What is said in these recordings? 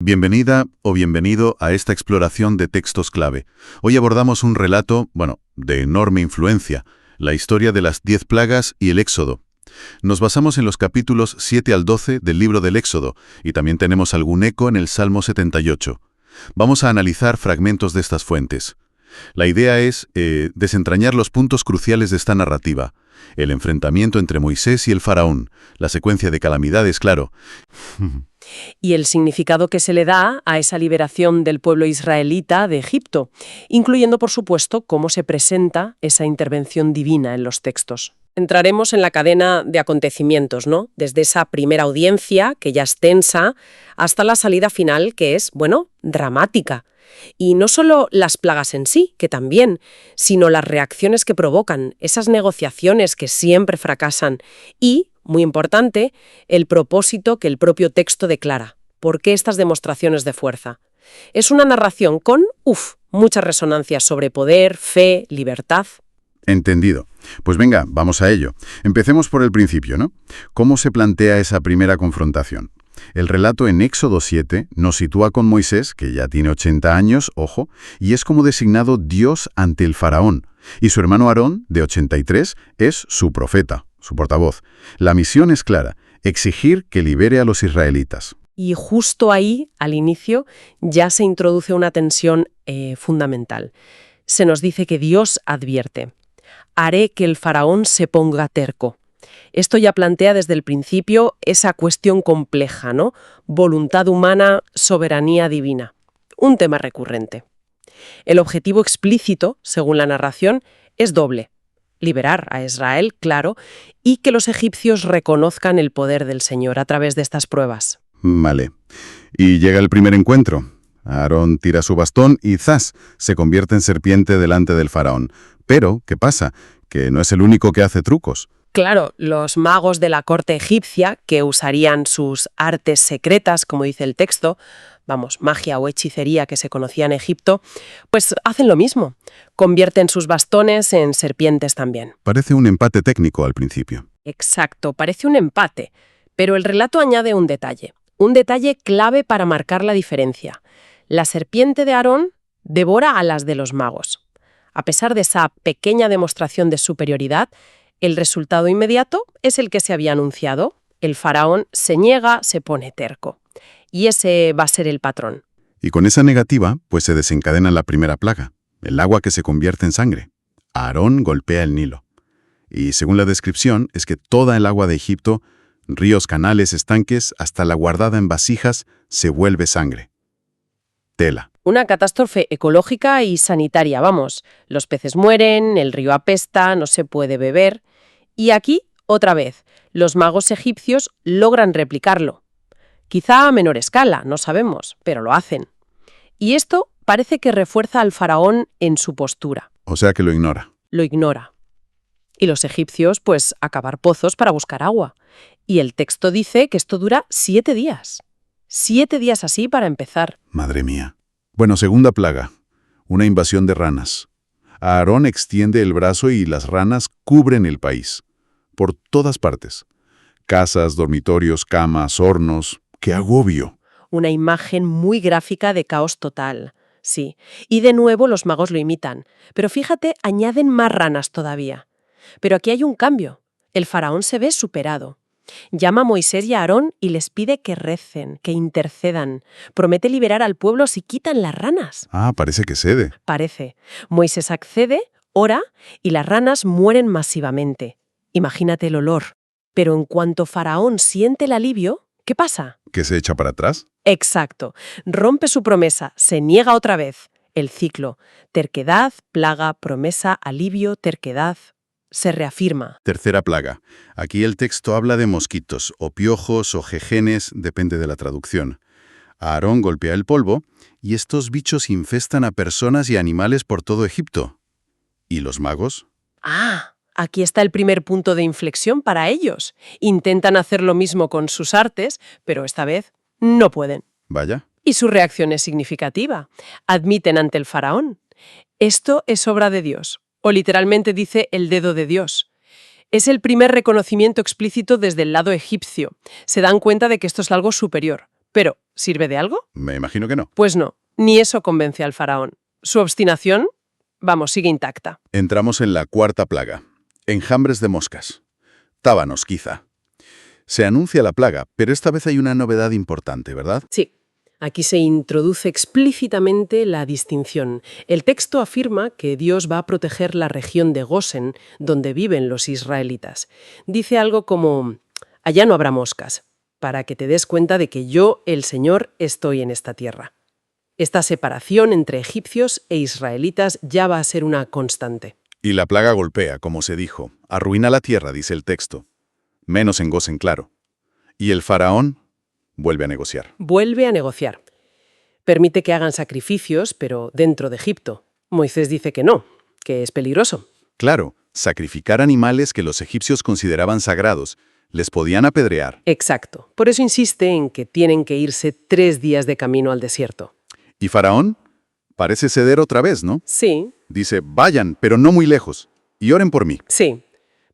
Bienvenida o bienvenido a esta exploración de textos clave. Hoy abordamos un relato, de enorme influencia, la historia de las 10 plagas y el Éxodo. Nos basamos en los capítulos 7 al 12 del libro del Éxodo y también tenemos algún eco en el Salmo 78. Vamos a analizar fragmentos de estas fuentes. La idea es desentrañar los puntos cruciales de esta narrativa. El enfrentamiento entre Moisés y el faraón, la secuencia de calamidades, claro. Y el significado que se le da a esa liberación del pueblo israelita de Egipto, incluyendo, por supuesto, cómo se presenta esa intervención divina en los textos. Entraremos en la cadena de acontecimientos, ¿no? Desde esa primera audiencia, que ya es tensa, hasta la salida final, que es, dramática. Y no solo las plagas en sí, que también, sino las reacciones que provocan, esas negociaciones que siempre fracasan y, muy importante, el propósito que el propio texto declara. ¿Por qué estas demostraciones de fuerza? Es una narración con, muchas resonancias sobre poder, fe, libertad. Entendido. Pues venga, vamos a ello. Empecemos por el principio, ¿no? ¿Cómo se plantea esa primera confrontación? El relato en Éxodo 7 nos sitúa con Moisés, que ya tiene 80 años, ojo, y es como designado Dios ante el faraón. Y su hermano Aarón, de 83, es su profeta, su portavoz. La misión es clara, exigir que libere a los israelitas. Y justo ahí, al inicio, ya se introduce una tensión fundamental. Se nos dice que Dios advierte: haré que el faraón se ponga terco. Esto ya plantea desde el principio esa cuestión compleja, ¿no? Voluntad humana, soberanía divina. Un tema recurrente. El objetivo explícito, según la narración, es doble: liberar a Israel, claro, y que los egipcios reconozcan el poder del Señor a través de estas pruebas. Vale. Y llega el primer encuentro. Aarón tira su bastón y ¡zas!, se convierte en serpiente delante del faraón. Pero, ¿qué pasa? Que no es el único que hace trucos. Claro, los magos de la corte egipcia, que usarían sus artes secretas, como dice el texto, magia o hechicería que se conocía en Egipto, pues hacen lo mismo. Convierten sus bastones en serpientes también. Parece un empate técnico al principio. Exacto, parece un empate. Pero el relato añade un detalle clave para marcar la diferencia. La serpiente de Aarón devora a las de los magos. A pesar de esa pequeña demostración de superioridad, el resultado inmediato es el que se había anunciado. El faraón se niega, se pone terco. Y ese va a ser el patrón. Y con esa negativa, pues se desencadena la primera plaga, el agua que se convierte en sangre. Aarón golpea el Nilo. Y según la descripción, es que toda el agua de Egipto, ríos, canales, estanques, hasta la guardada en vasijas, se vuelve sangre. Tela. Una catástrofe ecológica y sanitaria, Los peces mueren, el río apesta, no se puede beber. Y aquí, otra vez, los magos egipcios logran replicarlo. Quizá a menor escala, no sabemos, pero lo hacen. Y esto parece que refuerza al faraón en su postura. O sea que lo ignora. Lo ignora. Y los egipcios, a cavar pozos para buscar agua. Y el texto dice que esto dura 7 días. 7 días así para empezar. Madre mía. Bueno, segunda plaga. Una invasión de ranas. Aarón extiende el brazo y las ranas cubren el país. Por todas partes. Casas, dormitorios, camas, hornos. ¡Qué agobio! Una imagen muy gráfica de caos total. Sí. Y de nuevo los magos lo imitan. Pero fíjate, añaden más ranas todavía. Pero aquí hay un cambio. El faraón se ve superado. Llama a Moisés y a Aarón y les pide que recen, que intercedan. Promete liberar al pueblo si quitan las ranas. Parece que cede. Parece. Moisés accede, ora, y las ranas mueren masivamente. Imagínate el olor. Pero en cuanto Faraón siente el alivio, ¿qué pasa? ¿Que se echa para atrás? Exacto. Rompe su promesa, se niega otra vez. El ciclo. Terquedad, plaga, promesa, alivio, terquedad. Se reafirma. Tercera plaga. Aquí el texto habla de mosquitos, o piojos, o jejenes, depende de la traducción. Aarón golpea el polvo, y estos bichos infestan a personas y animales por todo Egipto. ¿Y los magos? Aquí está el primer punto de inflexión para ellos. Intentan hacer lo mismo con sus artes, pero esta vez no pueden. Vaya. Y su reacción es significativa. Admiten ante el faraón: esto es obra de Dios. O literalmente dice el dedo de Dios. Es el primer reconocimiento explícito desde el lado egipcio. Se dan cuenta de que esto es algo superior. Pero, ¿sirve de algo? Me imagino que no. Pues no, ni eso convence al faraón. Su obstinación, vamos, sigue intacta. Entramos en la cuarta plaga. Enjambres de moscas. Tábanos, quizá. Se anuncia la plaga, pero esta vez hay una novedad importante, ¿verdad? Sí, aquí se introduce explícitamente la distinción. El texto afirma que Dios va a proteger la región de Gosen, donde viven los israelitas. Dice algo como, allá no habrá moscas, para que te des cuenta de que yo, el Señor, estoy en esta tierra. Esta separación entre egipcios e israelitas ya va a ser una constante. Y la plaga golpea, como se dijo. Arruina la tierra, dice el texto. Menos en Gosen, claro. Y el faraón vuelve a negociar. Vuelve a negociar. Permite que hagan sacrificios, pero dentro de Egipto. Moisés dice que no, que es peligroso. Claro, sacrificar animales que los egipcios consideraban sagrados. Les podían apedrear. Exacto. Por eso insiste en que tienen que irse 3 días de camino al desierto. Y faraón parece ceder otra vez, ¿no? Sí, Dice, vayan, pero no muy lejos, y oren por mí. sí.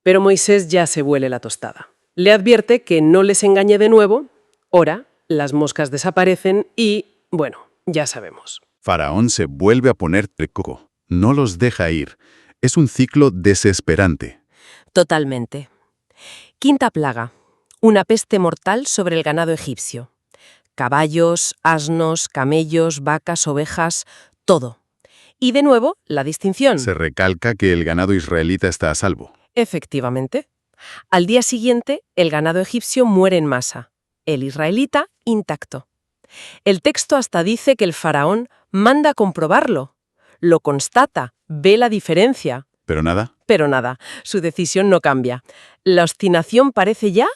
Pero Moisés ya se huele la tostada. Le advierte que no les engañe de nuevo, ora, las moscas desaparecen y, bueno, ya sabemos. Faraón se vuelve a poner treco. No los deja ir. Es un ciclo desesperante. Totalmente. Quinta plaga. Una peste mortal sobre el ganado egipcio. Caballos, asnos, camellos, vacas, ovejas, todo. Y de nuevo, la distinción. Se recalca que el ganado israelita está a salvo. Efectivamente. Al día siguiente, el ganado egipcio muere en masa. El israelita, intacto. El texto hasta dice que el faraón manda a comprobarlo. Lo constata, ve la diferencia. ¿Pero nada? Pero nada, su decisión no cambia. La obstinación parece ya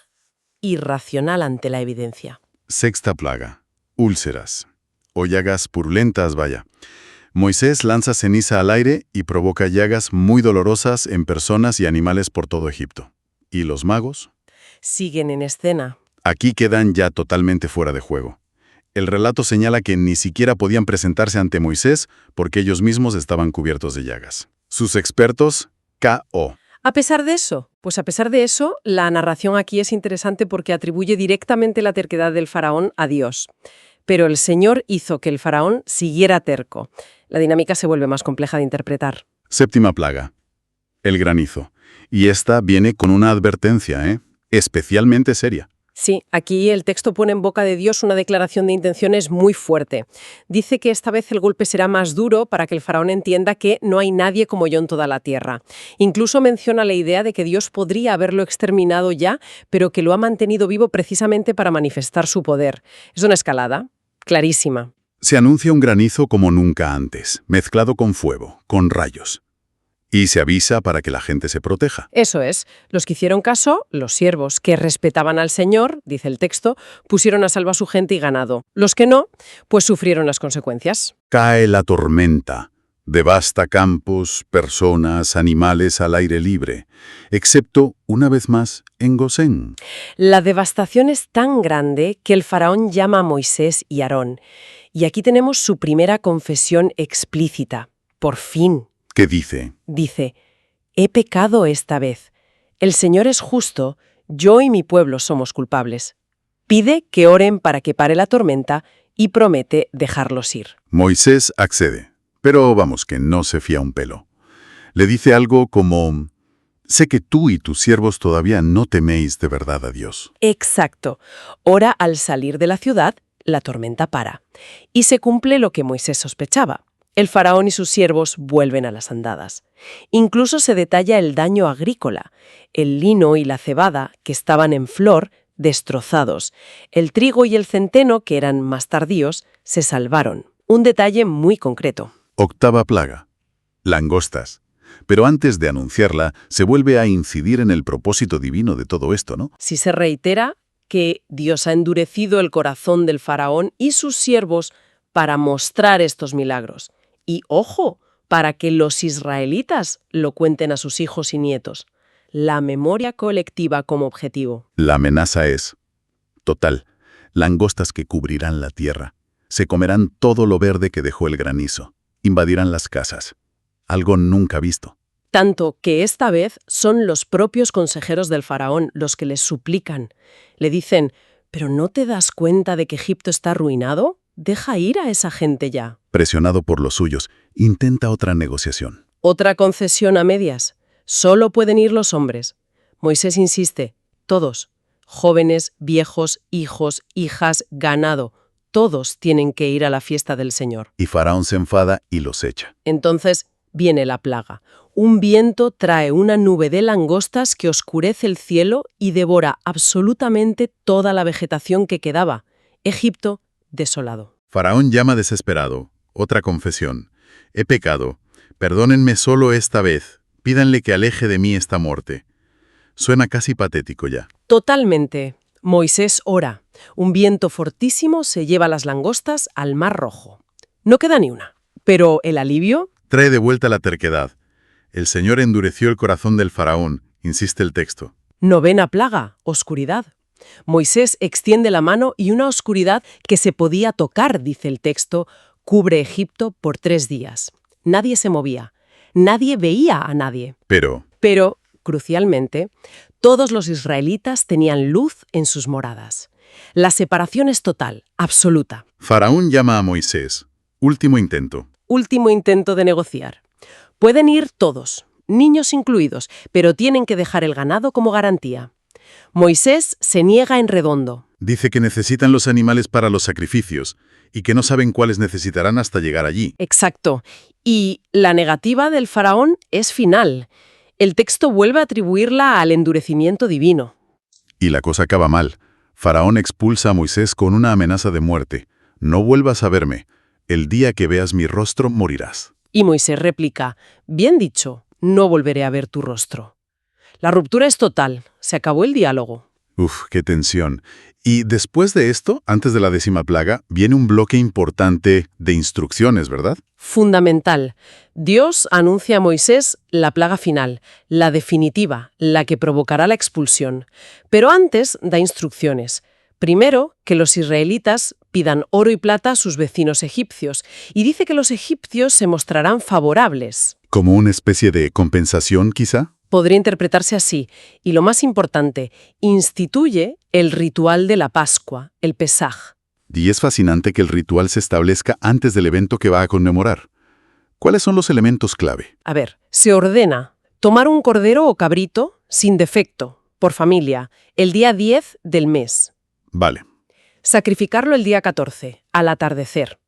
irracional ante la evidencia. Sexta plaga. Úlceras. O llagas purulentas, vaya. Moisés lanza ceniza al aire y provoca llagas muy dolorosas en personas y animales por todo Egipto. ¿Y los magos? Siguen en escena. Aquí quedan ya totalmente fuera de juego. El relato señala que ni siquiera podían presentarse ante Moisés porque ellos mismos estaban cubiertos de llagas. Sus expertos, K.O. A pesar de eso, la narración aquí es interesante porque atribuye directamente la terquedad del faraón a Dios. Pero el Señor hizo que el faraón siguiera terco. La dinámica se vuelve más compleja de interpretar. Séptima plaga. El granizo. Y esta viene con una advertencia, especialmente seria. Sí, aquí el texto pone en boca de Dios una declaración de intenciones muy fuerte. Dice que esta vez el golpe será más duro para que el faraón entienda que no hay nadie como yo en toda la tierra. Incluso menciona la idea de que Dios podría haberlo exterminado ya, pero que lo ha mantenido vivo precisamente para manifestar su poder. Es una escalada clarísima. Se anuncia un granizo como nunca antes, mezclado con fuego, con rayos. Y se avisa para que la gente se proteja. Eso es. Los que hicieron caso, los siervos, que respetaban al Señor, dice el texto, pusieron a salvo a su gente y ganado. Los que no, pues sufrieron las consecuencias. Cae la tormenta. Devasta campos, personas, animales al aire libre, excepto, una vez más, en Gosén. La devastación es tan grande que el faraón llama a Moisés y Aarón. Y aquí tenemos su primera confesión explícita. Por fin. ¿Qué dice? Dice, he pecado esta vez. El Señor es justo, yo y mi pueblo somos culpables. Pide que oren para que pare la tormenta y promete dejarlos ir. Moisés accede, pero vamos que no se fía un pelo. Le dice algo como, sé que tú y tus siervos todavía no teméis de verdad a Dios. Exacto. Ora al salir de la ciudad, la tormenta para. Y se cumple lo que Moisés sospechaba. El faraón y sus siervos vuelven a las andadas. Incluso se detalla el daño agrícola, el lino y la cebada, que estaban en flor, destrozados. El trigo y el centeno, que eran más tardíos, se salvaron. Un detalle muy concreto. Octava plaga. Langostas. Pero antes de anunciarla, se vuelve a incidir en el propósito divino de todo esto, ¿no? Si se reitera que Dios ha endurecido el corazón del faraón y sus siervos para mostrar estos milagros. Y, ojo, para que los israelitas lo cuenten a sus hijos y nietos. La memoria colectiva como objetivo. La amenaza es total. Langostas que cubrirán la tierra. Se comerán todo lo verde que dejó el granizo. Invadirán las casas. Algo nunca visto. Tanto que esta vez son los propios consejeros del faraón los que les suplican. Le dicen, ¿pero no te das cuenta de que Egipto está arruinado? Deja ir a esa gente ya. Presionado por los suyos, intenta otra negociación. Otra concesión a medias. Solo pueden ir los hombres. Moisés insiste, todos, jóvenes, viejos, hijos, hijas, ganado, todos tienen que ir a la fiesta del Señor. Y Faraón se enfada y los echa. Entonces viene la plaga. Un viento trae una nube de langostas que oscurece el cielo y devora absolutamente toda la vegetación que quedaba. Egipto desolado. Faraón llama desesperado. Otra confesión. He pecado. Perdónenme solo esta vez. Pídanle que aleje de mí esta muerte. Suena casi patético ya. Totalmente. Moisés ora. Un viento fortísimo se lleva las langostas al Mar Rojo. No queda ni una. Pero el alivio... Trae de vuelta la terquedad. El Señor endureció el corazón del faraón, insiste el texto. Novena plaga, oscuridad. Moisés extiende la mano y una oscuridad que se podía tocar, dice el texto, cubre Egipto por 3 días. Nadie se movía. Nadie veía a nadie. Pero, crucialmente, todos los israelitas tenían luz en sus moradas. La separación es total, absoluta. Faraón llama a Moisés. Último intento. Último intento de negociar. Pueden ir todos, niños incluidos, pero tienen que dejar el ganado como garantía. Moisés se niega en redondo. Dice que necesitan los animales para los sacrificios y que no saben cuáles necesitarán hasta llegar allí. Exacto. Y la negativa del faraón es final. El texto vuelve a atribuirla al endurecimiento divino. Y la cosa acaba mal. Faraón expulsa a Moisés con una amenaza de muerte. No vuelvas a verme. El día que veas mi rostro, morirás. Y Moisés replica, bien dicho, no volveré a ver tu rostro. La ruptura es total, se acabó el diálogo. Uf, qué tensión. Y después de esto, antes de la 10ª plaga, viene un bloque importante de instrucciones, ¿verdad? Fundamental. Dios anuncia a Moisés la plaga final, la definitiva, la que provocará la expulsión. Pero antes da instrucciones. Primero, que los israelitas pidan oro y plata a sus vecinos egipcios, y dice que los egipcios se mostrarán favorables. ¿Como una especie de compensación, quizá? Podría interpretarse así. Y lo más importante, instituye el ritual de la Pascua, el Pesaj. Y es fascinante que el ritual se establezca antes del evento que va a conmemorar. ¿Cuáles son los elementos clave? A ver, se ordena tomar un cordero o cabrito sin defecto, por familia, el día 10 del mes. Vale. Sacrificarlo el día 14, al atardecer.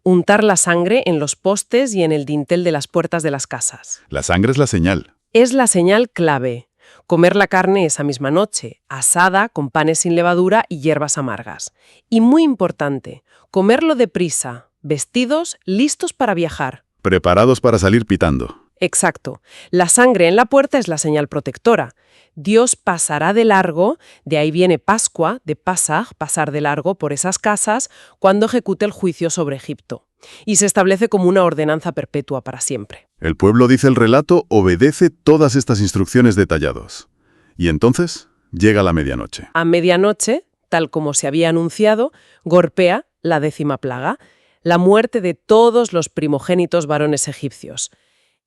Untar la sangre en los postes y en el dintel de las puertas de las casas. La sangre es la señal. Es la señal clave. Comer la carne esa misma noche, asada, con panes sin levadura y hierbas amargas. Y muy importante, comerlo deprisa, vestidos, listos para viajar. Preparados para salir pitando. Exacto. La sangre en la puerta es la señal protectora. Dios pasará de largo, de ahí viene Pascua, de Pasaj, pasar de largo por esas casas, cuando ejecute el juicio sobre Egipto. Y se establece como una ordenanza perpetua para siempre. El pueblo, dice el relato, obedece todas estas instrucciones detalladas. Y entonces llega la medianoche. A medianoche, tal como se había anunciado, golpea la 10ª plaga, la muerte de todos los primogénitos varones egipcios.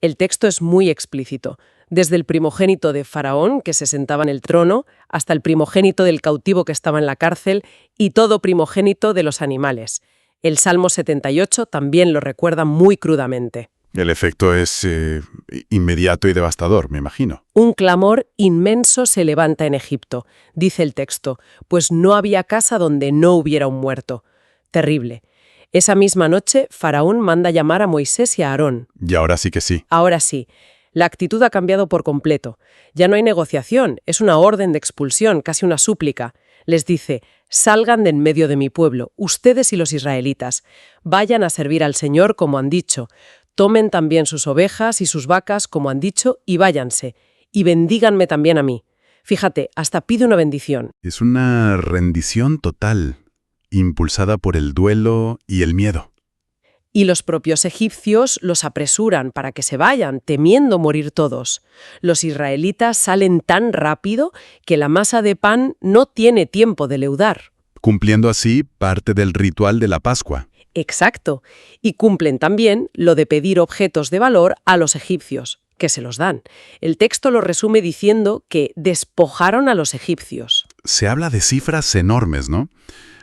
El texto es muy explícito, desde el primogénito de Faraón, que se sentaba en el trono, hasta el primogénito del cautivo que estaba en la cárcel y todo primogénito de los animales. El Salmo 78 también lo recuerda muy crudamente. El efecto es inmediato y devastador, me imagino. Un clamor inmenso se levanta en Egipto, dice el texto, pues no había casa donde no hubiera un muerto. Terrible. Esa misma noche, Faraón manda llamar a Moisés y a Aarón. Y ahora sí que sí. Ahora sí. La actitud ha cambiado por completo. Ya no hay negociación, es una orden de expulsión, casi una súplica. Les dice, salgan de en medio de mi pueblo, ustedes y los israelitas. Vayan a servir al Señor como han dicho. Tomen también sus ovejas y sus vacas como han dicho y váyanse. Y bendíganme también a mí. Fíjate, hasta pide una bendición. Es una rendición total, impulsada por el duelo y el miedo. Y los propios egipcios los apresuran para que se vayan, temiendo morir todos. Los israelitas salen tan rápido que la masa de pan no tiene tiempo de leudar. Cumpliendo así parte del ritual de la Pascua. Exacto. Y cumplen también lo de pedir objetos de valor a los egipcios, que se los dan. El texto lo resume diciendo que despojaron a los egipcios. se habla de cifras enormes, ¿no?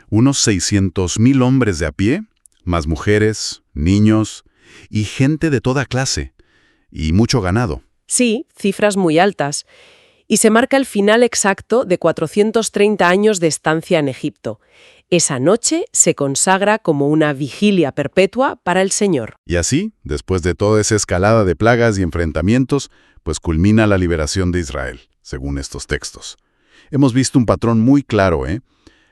Unos 600.000 hombres de a pie, más mujeres, niños y gente de toda clase, y mucho ganado. Sí, cifras muy altas. Y se marca el final exacto de 430 años de estancia en Egipto. Esa noche se consagra como una vigilia perpetua para el Señor. Y así, después de toda esa escalada de plagas y enfrentamientos, pues culmina la liberación de Israel, según estos textos. Hemos visto un patrón muy claro, ¿eh?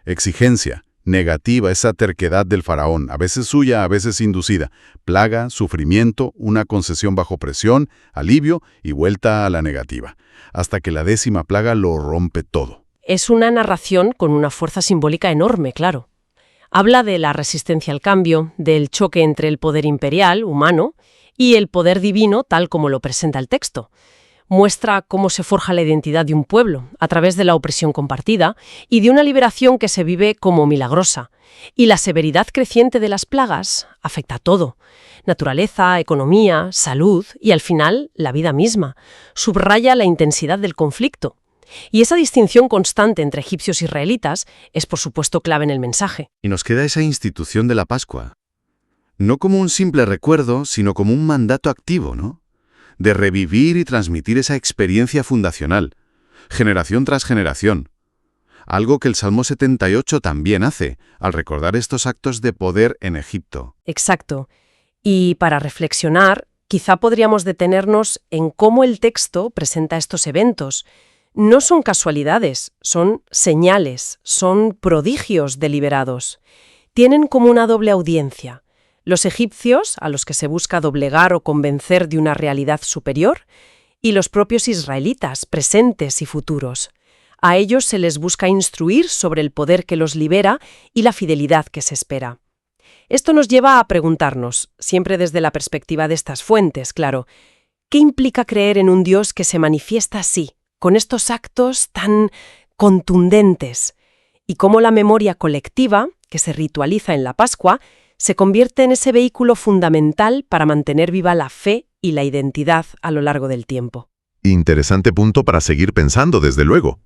Exigencia, negativa, esa terquedad del faraón, a veces suya, a veces inducida, plaga, sufrimiento, una concesión bajo presión, alivio y vuelta a la negativa, hasta que la 10ª plaga lo rompe todo. Es una narración con una fuerza simbólica enorme, claro. Habla de la resistencia al cambio, del choque entre el poder imperial, humano, y el poder divino tal como lo presenta el texto. Muestra cómo se forja la identidad de un pueblo a través de la opresión compartida y de una liberación que se vive como milagrosa. Y la severidad creciente de las plagas afecta a todo: naturaleza, economía, salud y, al final, la vida misma. Subraya la intensidad del conflicto. Y esa distinción constante entre egipcios e israelitas es, por supuesto, clave en el mensaje. Y nos queda esa institución de la Pascua. No como un simple recuerdo, sino como un mandato activo, ¿no? De revivir y transmitir esa experiencia fundacional, generación tras generación. Algo que el Salmo 78 también hace, al recordar estos actos de poder en Egipto. Exacto. Y para reflexionar, quizá podríamos detenernos en cómo el texto presenta estos eventos. No son casualidades, son señales, son prodigios deliberados. Tienen como una doble audiencia: los egipcios, a los que se busca doblegar o convencer de una realidad superior, y los propios israelitas, presentes y futuros. A ellos se les busca instruir sobre el poder que los libera y la fidelidad que se espera. Esto nos lleva a preguntarnos, siempre desde la perspectiva de estas fuentes, claro, ¿qué implica creer en un Dios que se manifiesta así, con estos actos tan contundentes? Y cómo la memoria colectiva, que se ritualiza en la Pascua, se convierte en ese vehículo fundamental para mantener viva la fe y la identidad a lo largo del tiempo. Interesante punto para seguir pensando, desde luego.